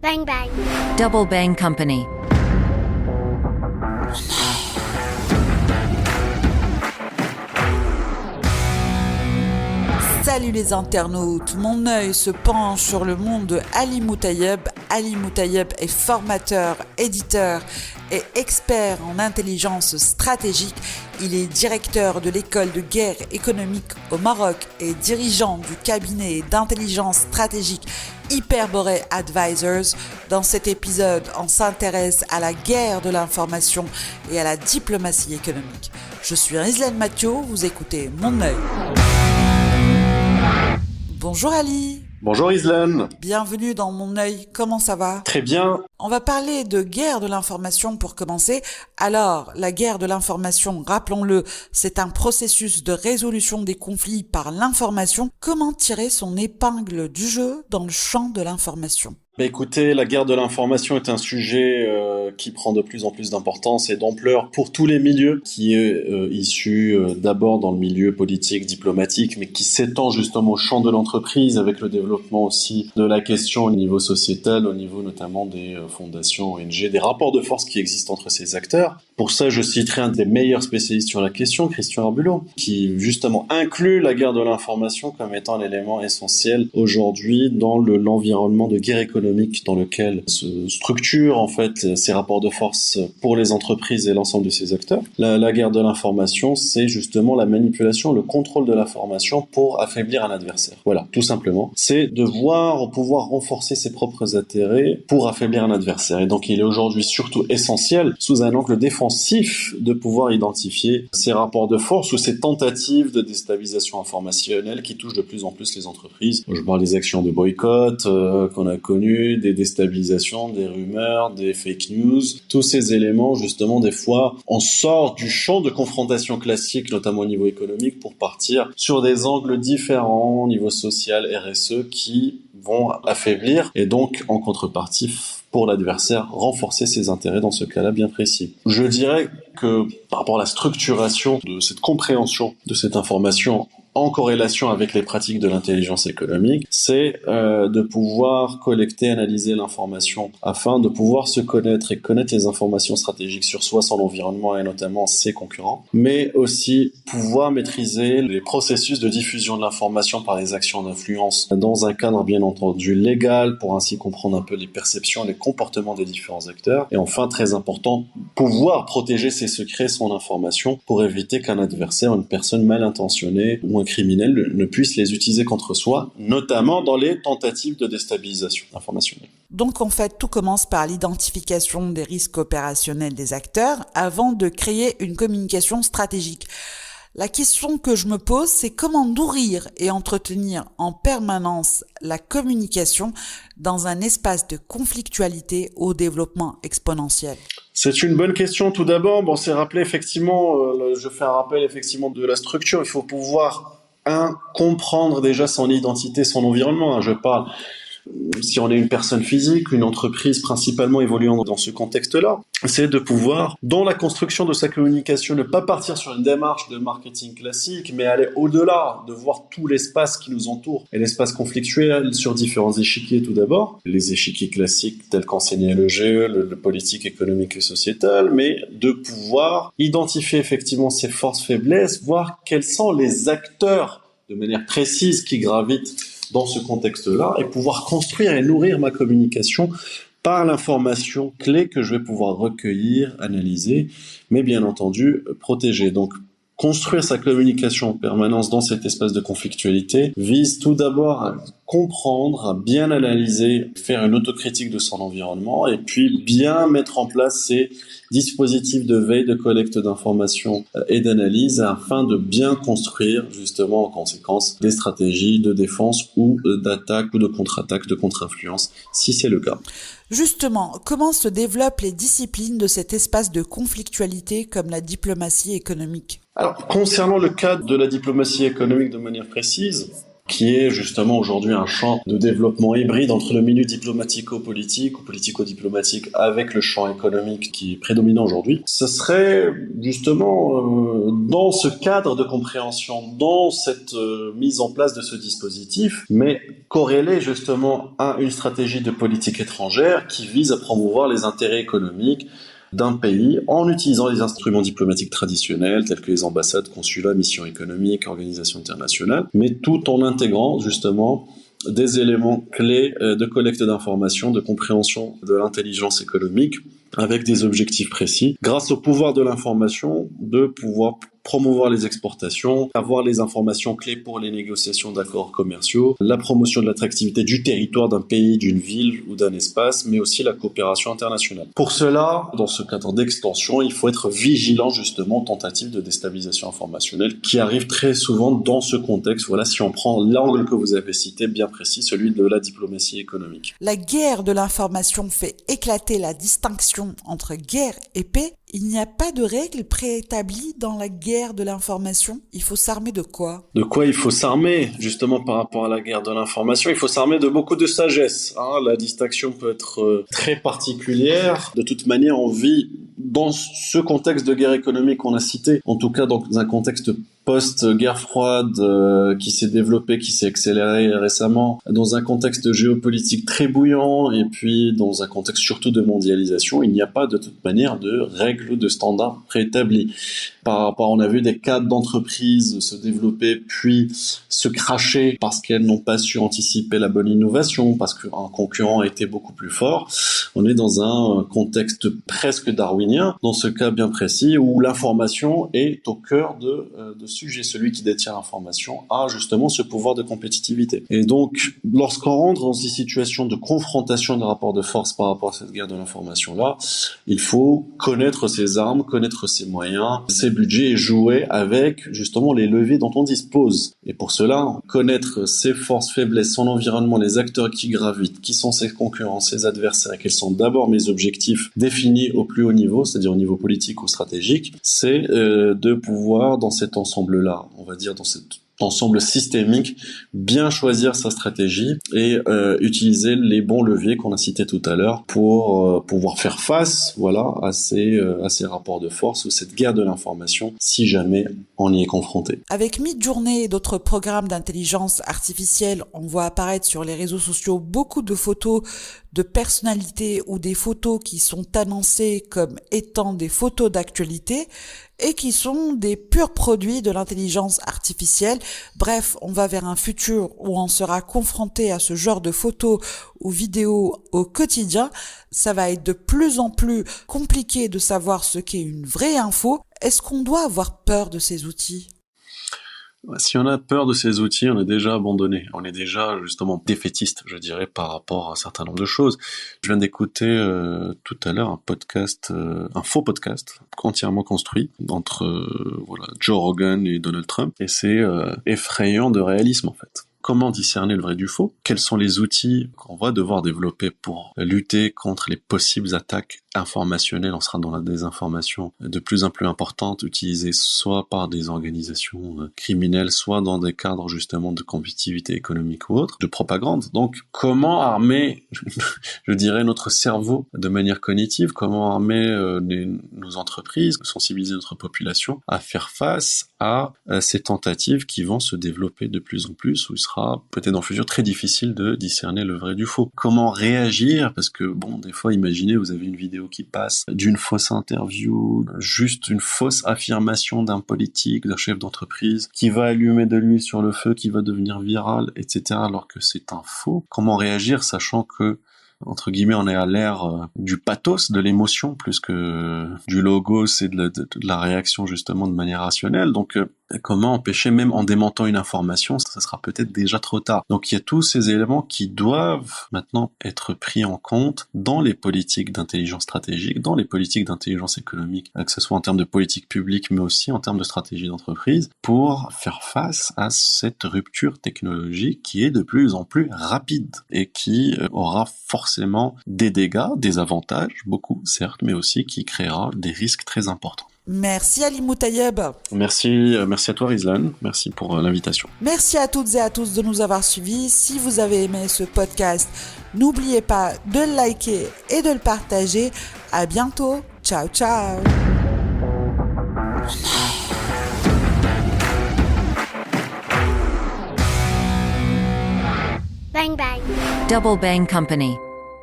Bang bang. Double Bang Company. Salut les internautes, mon œil se penche sur le monde de Ali Moutayeb. Ali Moutayeb est formateur, éditeur et expert en intelligence stratégique. Il est directeur de l'école de guerre économique au Maroc et dirigeant du cabinet d'intelligence stratégique Hyperborée Advisors. Dans cet épisode, on s'intéresse à la guerre de l'information et à la diplomatie économique. Je suis Islaine Mathieu, vous écoutez Mon œil. Bonjour Ali. Bonjour Islaine. Bienvenue dans Mon œil, comment ça va ? Très bien. On va parler de guerre de l'information pour commencer. Alors, la guerre de l'information, rappelons-le, c'est un processus de résolution des conflits par l'information. Comment tirer son épingle du jeu dans le champ de l'information ? Écoutez, la guerre de l'information est un sujet qui prend de plus en plus d'importance et d'ampleur pour tous les milieux, qui est issu d'abord dans le milieu politique, diplomatique, mais qui s'étend justement au champ de l'entreprise avec le développement aussi de la question au niveau sociétal, au niveau notamment des fondations ONG, des rapports de force qui existent entre ces acteurs. Pour ça, je citerai un des meilleurs spécialistes sur la question, Christian Arbulot, qui justement inclut la guerre de l'information comme étant l'élément essentiel aujourd'hui dans l'environnement de guerre économique dans lequel se structurent en fait ces rapports de force pour les entreprises et l'ensemble de ces acteurs. La guerre de l'information, c'est justement la manipulation, le contrôle de l'information pour affaiblir un adversaire. Voilà, tout simplement. C'est de pouvoir renforcer ses propres intérêts pour affaiblir un adversaire. Et donc il est aujourd'hui surtout essentiel, sous un angle défensif, de pouvoir identifier ces rapports de force ou ces tentatives de déstabilisation informationnelle qui touchent de plus en plus les entreprises. Je parle des actions de boycott qu'on a connues, des déstabilisations, des rumeurs, des fake news, tous ces éléments justement des fois on sort du champ de confrontation classique notamment au niveau économique pour partir sur des angles différents au niveau social, RSE qui vont affaiblir et donc en contrepartie pour l'adversaire renforcer ses intérêts dans ce cas-là bien précis. Je dirais que par rapport à la structuration de cette compréhension de cette information en corrélation avec les pratiques de l'intelligence économique, c'est de pouvoir collecter, analyser l'information afin de pouvoir se connaître et connaître les informations stratégiques sur soi, son environnement et notamment ses concurrents, mais aussi pouvoir maîtriser les processus de diffusion de l'information par les actions d'influence dans un cadre bien entendu légal pour ainsi comprendre un peu les perceptions, les comportements des différents acteurs et enfin, très important, pouvoir protéger ses secrets, son information pour éviter qu'un adversaire, une personne mal intentionnée ou un criminel ne puisse les utiliser contre soi, notamment dans les tentatives de déstabilisation informationnelle. Donc en fait, tout commence par l'identification des risques opérationnels des acteurs avant de créer une communication stratégique. La question que je me pose, c'est comment nourrir et entretenir en permanence la communication dans un espace de conflictualité au développement exponentiel. C'est une bonne question. Tout d'abord, c'est rappelé effectivement, je fais un rappel effectivement de la structure. Il faut pouvoir comprendre déjà son identité, son environnement. Je parle, si on est une personne physique, une entreprise principalement évoluant dans ce contexte-là, c'est de pouvoir, dans la construction de sa communication, ne pas partir sur une démarche de marketing classique, mais aller au-delà, de voir tout l'espace qui nous entoure, et l'espace conflictuel sur différents échiquiers tout d'abord, les échiquiers classiques tels qu'enseignait le GE, le politique, économique et sociétal, mais de pouvoir identifier effectivement ses forces, faiblesses, voir quels sont les acteurs de manière précise qui gravitent dans ce contexte-là et pouvoir construire et nourrir ma communication par l'information clé que je vais pouvoir recueillir, analyser, mais bien entendu protéger. Donc construire sa communication en permanence dans cet espace de conflictualité vise tout d'abord à comprendre, à bien analyser, faire une autocritique de son environnement et puis bien mettre en place ces dispositifs de veille, de collecte d'informations et d'analyse afin de bien construire justement en conséquence des stratégies de défense ou d'attaque ou de contre-attaque, de contre-influence si c'est le cas. Justement, comment se développent les disciplines de cet espace de conflictualité comme la diplomatie économique ? Alors, concernant le cadre de la diplomatie économique de manière précise, qui est justement aujourd'hui un champ de développement hybride entre le milieu diplomatico-politique ou politico-diplomatique avec le champ économique qui est prédominant aujourd'hui. Ce serait justement dans ce cadre de compréhension, dans cette mise en place de ce dispositif, mais corrélé justement à une stratégie de politique étrangère qui vise à promouvoir les intérêts économiques d'un pays en utilisant les instruments diplomatiques traditionnels tels que les ambassades, consulats, missions économiques, organisations internationales, mais tout en intégrant justement des éléments clés de collecte d'informations, de compréhension de l'intelligence économique avec des objectifs précis, grâce au pouvoir de l'information, de pouvoir promouvoir les exportations, avoir les informations clés pour les négociations d'accords commerciaux, la promotion de l'attractivité du territoire d'un pays, d'une ville ou d'un espace, mais aussi la coopération internationale. Pour cela, dans ce cadre d'extension, il faut être vigilant justement aux tentatives de déstabilisation informationnelle qui arrivent très souvent dans ce contexte. Voilà, si on prend l'angle que vous avez cité, bien précis, celui de la diplomatie économique. La guerre de l'information fait éclater la distinction entre guerre et paix. Il n'y a pas de règles préétablies dans la guerre de l'information. Il faut s'armer de quoi ? De quoi il faut s'armer, justement, par rapport à la guerre de l'information? Il faut s'armer de beaucoup de sagesse. La distinction peut être très particulière. De toute manière, on vit dans ce contexte de guerre économique qu'on a cité, en tout cas dans un contexte post-guerre froide qui s'est développé, qui s'est accéléré récemment, dans un contexte géopolitique très bouillant et puis dans un contexte surtout de mondialisation, il n'y a pas de toute manière de règles ou de standards préétablis. Par rapport, on a vu des cadres d'entreprises se développer puis se cracher parce qu'elles n'ont pas su anticiper la bonne innovation, parce qu'un concurrent a été beaucoup plus fort. On est dans un contexte presque darwinien, dans ce cas bien précis, où l'information est au cœur de sujet. Celui qui détient l'information a justement ce pouvoir de compétitivité. Et donc, lorsqu'on rentre dans ces situations de confrontation de rapports de force par rapport à cette guerre de l'information-là, il faut connaître ses armes, connaître ses moyens, ses budgets et jouer avec justement les leviers dont on dispose. Et pour cela, connaître ses forces, faiblesses, son environnement, les acteurs qui gravitent, qui sont ses concurrents, ses adversaires, quels sont d'abord mes objectifs définis au plus haut niveau, c'est-à-dire au niveau politique ou stratégique, c'est de pouvoir, dans cet ensemble-là, on va dire dans cet ensemble systémique, bien choisir sa stratégie et utiliser les bons leviers qu'on a cités tout à l'heure pour pouvoir faire face, voilà, à ces rapports de force ou cette guerre de l'information si jamais on y est confronté. Avec Midjourney et d'autres programmes d'intelligence artificielle, on voit apparaître sur les réseaux sociaux beaucoup de photos de personnalités ou des photos qui sont annoncées comme étant des photos d'actualité et qui sont des purs produits de l'intelligence artificielle. Bref, on va vers un futur où on sera confronté à ce genre de photos ou vidéos au quotidien. Ça va être de plus en plus compliqué de savoir ce qu'est une vraie info. Est-ce qu'on doit avoir peur de ces outils ? Si on a peur de ces outils, on est déjà abandonné. On est déjà justement défaitiste, je dirais, par rapport à un certain nombre de choses. Je viens d'écouter tout à l'heure un faux podcast entièrement construit entre Joe Rogan et Donald Trump, et c'est effrayant de réalisme en fait. Comment discerner le vrai du faux? Quels sont les outils qu'on va devoir développer pour lutter contre les possibles attaques informationnelles? On sera dans la désinformation de plus en plus importante, utilisée soit par des organisations criminelles, soit dans des cadres justement de compétitivité économique ou autre, de propagande. Donc, comment armer, je dirais, notre cerveau de manière cognitive? Comment armer nos entreprises, sensibiliser notre population à faire face à ces tentatives qui vont se développer de plus en plus, où il sera peut-être dans le futur très difficile de discerner le vrai du faux. Comment réagir? Parce que des fois, imaginez, vous avez une vidéo qui passe d'une fausse interview, juste une fausse affirmation d'un politique, d'un chef d'entreprise, qui va allumer de l'huile sur le feu, qui va devenir viral, etc., alors que c'est un faux. Comment réagir, sachant que entre guillemets, on est à l'ère du pathos, de l'émotion, plus que du logos et de la réaction justement de manière rationnelle. Donc, comment empêcher, même en démentant une information, ça sera peut-être déjà trop tard. Donc, il y a tous ces éléments qui doivent maintenant être pris en compte dans les politiques d'intelligence stratégique, dans les politiques d'intelligence économique, que ce soit en termes de politique publique, mais aussi en termes de stratégie d'entreprise, pour faire face à cette rupture technologique qui est de plus en plus rapide et qui aura forcément des dégâts, des avantages, beaucoup certes, mais aussi qui créera des risques très importants. Merci Ali Moutayeb. Merci à toi Rizlan, merci pour l'invitation. Merci à toutes et à tous de nous avoir suivis. Si vous avez aimé ce podcast, n'oubliez pas de le liker et de le partager. À bientôt. Ciao, ciao. Bang bang. Double Bang Company.